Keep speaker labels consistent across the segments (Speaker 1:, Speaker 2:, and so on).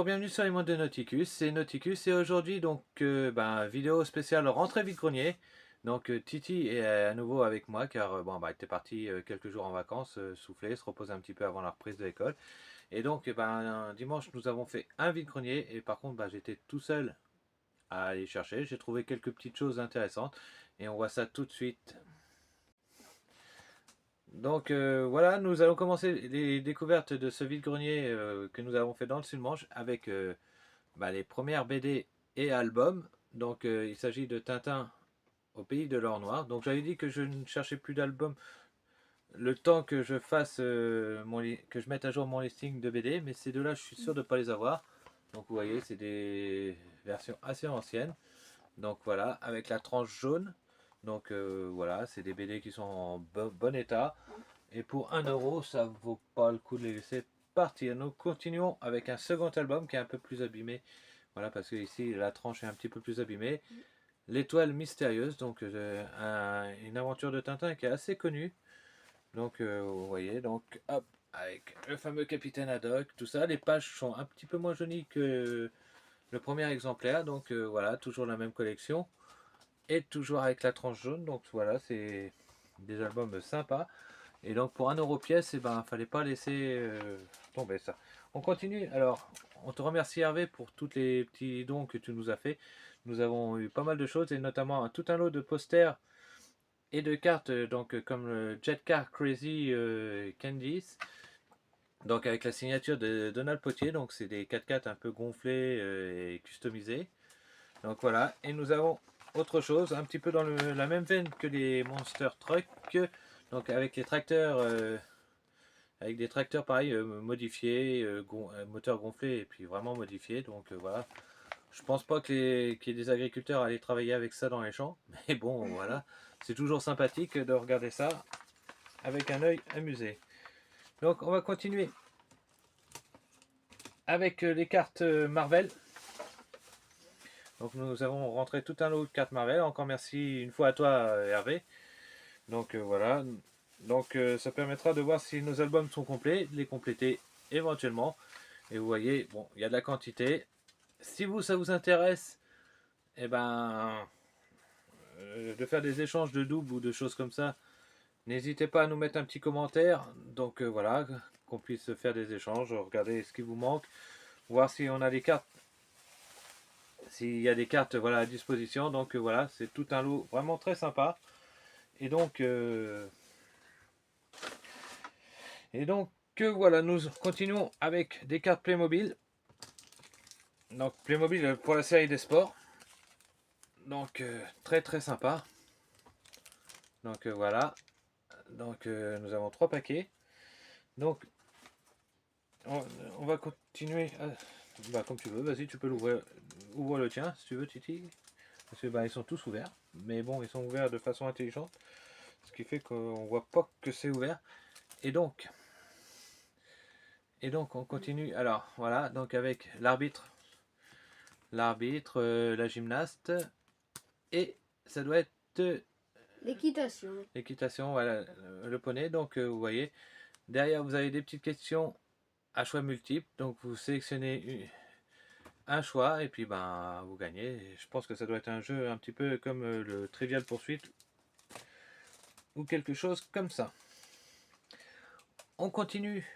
Speaker 1: Bonjour, bienvenue sur les mondes de Nauticus, c'est Nauticus et aujourd'hui donc vidéo spéciale rentrée vide-grenier. Donc Titi est à nouveau avec moi car il était parti quelques jours en vacances, souffler, se reposer un petit peu avant la reprise de l'école. Et donc dimanche nous avons fait un vide-grenier et par contre j'étais tout seul à aller chercher. J'ai trouvé quelques petites choses intéressantes et on voit ça tout de suite. Donc voilà, nous allons commencer les découvertes de ce vide-grenier que nous avons fait dans le Sud-Manche avec les premières BD et albums. Donc il s'agit de Tintin au pays de l'or noir. Donc j'avais dit que je ne cherchais plus d'albums le temps que je fasse que je mette à jour mon listing de BD, mais ces deux-là je suis sûr de ne pas les avoir. Donc vous voyez, c'est des versions assez anciennes. Donc voilà, avec la tranche jaune. Donc voilà, c'est des BD qui sont en bon état. Et pour 1 euro, ça vaut pas le coup de les laisser partir. Nous continuons avec un second album qui est un peu plus abîmé. Voilà, parce que ici la tranche est un petit peu plus abîmée. L'étoile mystérieuse, donc une aventure de Tintin qui est assez connue. Donc vous voyez, donc hop, avec le fameux capitaine Haddock, tout ça. Les pages sont un petit peu moins jolies que le premier exemplaire. Donc voilà, toujours la même collection. Et toujours avec la tranche jaune. Donc voilà, c'est des albums sympas. Et donc pour 1 euro pièce, fallait pas laisser tomber ça. On continue. Alors, on te remercie Hervé pour tous les petits dons que tu nous as fait. Nous avons eu pas mal de choses et notamment tout un lot de posters et de cartes, comme le Jet Car Crazy Candies. Donc avec la signature de Donald Potier. Donc c'est des 4x4 un peu gonflés et customisés. Donc voilà. Et nous avons autre chose, un petit peu dans la même veine que les Monster Truck. Donc avec les tracteurs. Avec des tracteurs pareil modifiés, moteur gonflé et puis vraiment modifiés. Donc voilà. Je pense pas qu'il y ait des agriculteurs à aller travailler avec ça dans les champs. Mais bon, voilà. C'est toujours sympathique de regarder ça avec un œil amusé. Donc on va continuer avec les cartes Marvel. Donc nous avons rentré tout un lot de cartes Marvel. Encore merci une fois à toi Hervé. Donc voilà. Donc ça permettra de voir si nos albums sont complets, de les compléter éventuellement. Et vous voyez, bon, il y a de la quantité. Si ça vous intéresse, eh ben, de faire des échanges de doubles ou de choses comme ça, n'hésitez pas à nous mettre un petit commentaire. Donc voilà, qu'on puisse faire des échanges, regarder ce qui vous manque, voir si on a des cartes, s'il y a des cartes voilà, à disposition. Donc voilà, c'est tout un lot vraiment très sympa. Et donc, voilà, nous continuons avec des cartes Playmobil. Donc Playmobil pour la série des sports. Donc très très sympa. Donc voilà. Donc nous avons 3 paquets. Donc on va continuer. Comme tu veux, vas-y, tu peux l'ouvrir. Ouvre le tien si tu veux, Titi. Parce que ils sont tous ouverts. Mais bon, ils sont ouverts de façon intelligente. Ce qui fait qu'on voit pas que c'est ouvert. Et donc on continue. Alors voilà, donc avec l'arbitre, la gymnaste. Et ça doit être
Speaker 2: l'équitation.
Speaker 1: l'équitation, voilà, le poney. Donc vous voyez, derrière vous avez des petites questions à choix multiples. Donc vous sélectionnez un choix et puis vous gagnez. Et je pense que ça doit être un jeu un petit peu comme le Trivial Poursuite ou quelque chose comme ça. On continue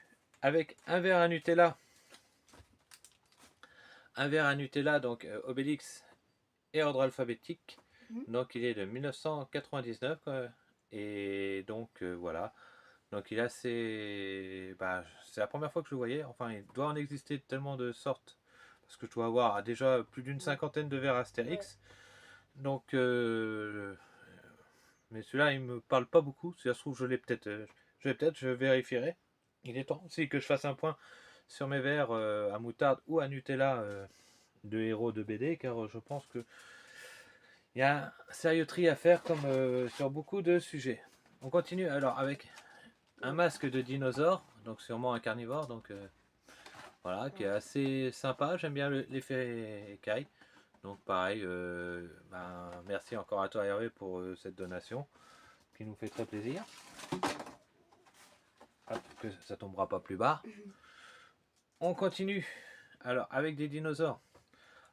Speaker 1: avec un verre à Nutella. Un verre à Nutella, donc Obélix et ordre alphabétique. Donc il est de 1999 et donc voilà. Donc il est assez. C'est la première fois que je le voyais. Enfin, il doit en exister tellement de sortes. Parce que je dois avoir déjà plus d'une cinquantaine de verres Astérix. Donc, mais celui-là, il me parle pas beaucoup. Si ça se trouve, je l'ai peut-être. Je vérifierai. Il est temps aussi que je fasse un point sur mes verres à moutarde ou à Nutella de héros de BD, car je pense que il y a un sérieux tri à faire comme sur beaucoup de sujets. On continue alors avec un masque de dinosaure, donc sûrement un carnivore, donc voilà, qui est assez sympa. J'aime bien l'effet écaille. Donc pareil, merci encore à toi Hervé pour cette donation qui nous fait très plaisir. Hop, que ça tombera pas plus bas. On continue Alors, avec des dinosaures.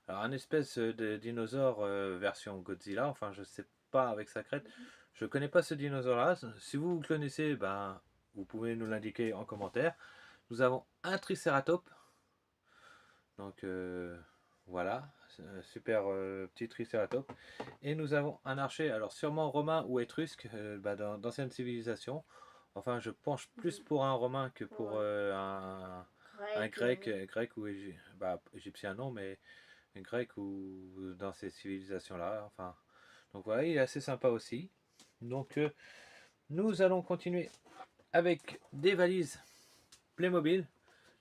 Speaker 1: Alors, un espèce de dinosaure version Godzilla. Enfin, je sais pas avec sa crête. Je connais pas ce dinosaure-là. Si vous le connaissez, ben, vous pouvez nous l'indiquer en commentaire. Nous avons un Triceratops. Donc, voilà. Super petit Triceratops. Et nous avons un archer. Alors, sûrement romain ou étrusque bah, d'anciennes civilisations. Enfin, je penche plus pour un romain que pour un grec, grec ou bah, égyptien non, mais un grec ou dans ces civilisations-là. Enfin, donc voilà, il est assez sympa aussi. Donc nous allons continuer avec des valises Playmobil.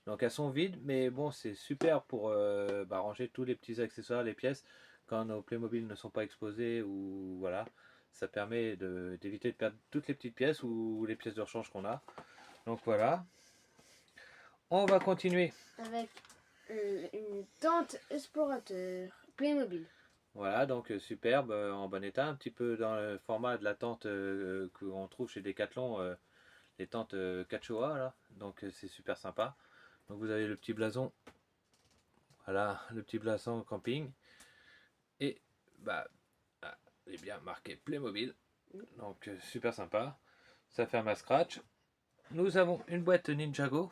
Speaker 1: Donc elles sont vides, mais bon, c'est super pour bah, ranger tous les petits accessoires, les pièces, quand nos Playmobil ne sont pas exposés ou voilà. Ça permet d'éviter de perdre toutes les petites pièces ou les pièces de rechange qu'on a. Donc voilà. On va continuer.
Speaker 2: Avec une tente explorateur Playmobil.
Speaker 1: Voilà, donc superbe, en bon état, un petit peu dans le format de la tente qu'on trouve chez Decathlon, les tentes Quechua là, donc c'est super sympa. Donc vous avez le petit blason, voilà, le petit blason camping, et bah, il est bien marqué Playmobil, donc super sympa, ça ferme à scratch. Nous avons une boîte Ninjago,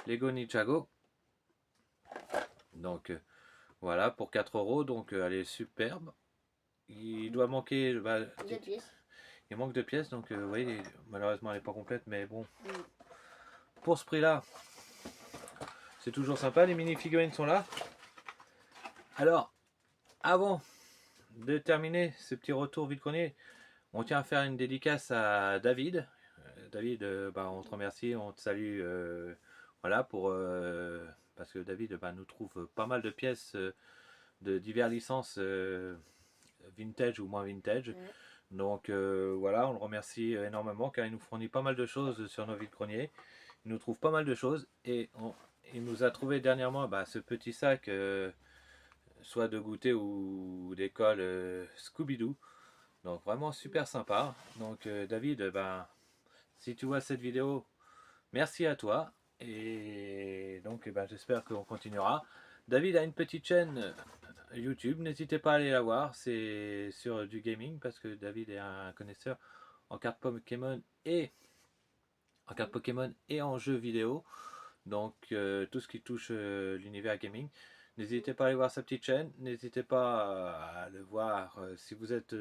Speaker 1: Lego Ninjago, donc voilà, pour 4 euros, donc elle est superbe. Il doit manquer, bah,
Speaker 2: Des pièces.
Speaker 1: il manque de pièces, donc vous voyez, malheureusement elle n'est pas complète, mais bon, pour ce prix là, c'est toujours sympa. Les mini figurines sont là. Alors, avant de terminer ce petit retour vide-grenier, on tient à faire une dédicace à David. David, bah, on te remercie, on te salue, voilà, parce que David bah, nous trouve pas mal de pièces de diverses licences vintage ou moins vintage.
Speaker 2: Ouais.
Speaker 1: Donc voilà, on le remercie énormément car il nous fournit pas mal de choses sur nos vide-greniers. Il nous trouve pas mal de choses et il nous a trouvé dernièrement bah, ce petit sac, soit de goûter ou d'école Scooby-Doo. Donc vraiment super sympa. Donc David, ben, si tu vois cette vidéo, merci à toi. Et donc ben, j'espère qu'on continuera. David a une petite chaîne YouTube, n'hésitez pas à aller la voir, c'est sur du gaming parce que David est un connaisseur en cartes Pokémon et en jeux vidéo. Donc tout ce qui touche l'univers gaming. N'hésitez pas à aller voir sa petite chaîne, n'hésitez pas à le voir si vous êtes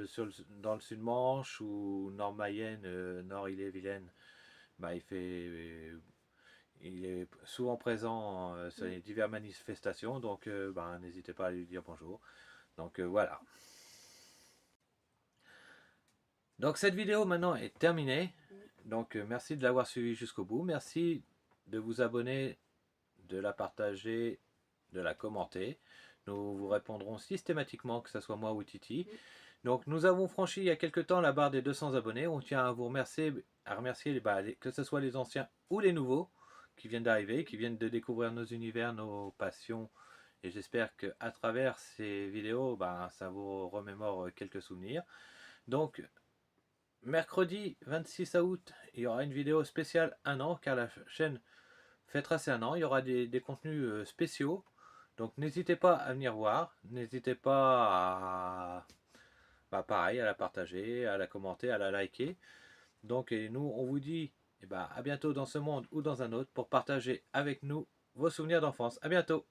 Speaker 1: dans le sud-Manche ou Nord-Mayenne, Nord-Ille-et-Vilaine, bah, il est souvent présent sur les diverses manifestations, donc bah, n'hésitez pas à lui dire bonjour. Donc voilà. Donc cette vidéo maintenant est terminée. Donc merci de l'avoir suivi jusqu'au bout. Merci de vous abonner, de la partager, de la commenter. Nous vous répondrons systématiquement, que ce soit moi ou Titi. Donc nous avons franchi il y a quelques temps la barre des 200 abonnés. On tient à vous remercier, que ce soit les anciens ou les nouveaux qui viennent d'arriver, qui viennent de découvrir nos univers, nos passions. Et j'espère qu'à travers ces vidéos, ça vous remémore quelques souvenirs. Donc mercredi 26 août, il y aura une vidéo spéciale 1 an, car la chaîne fêtera ses 1 an. Il y aura des contenus spéciaux. Donc n'hésitez pas à venir voir. N'hésitez pas à, pareil, à la partager, à la commenter, à la liker. Donc et nous, on vous dit à bientôt dans ce monde ou dans un autre pour partager avec nous vos souvenirs d'enfance. À bientôt.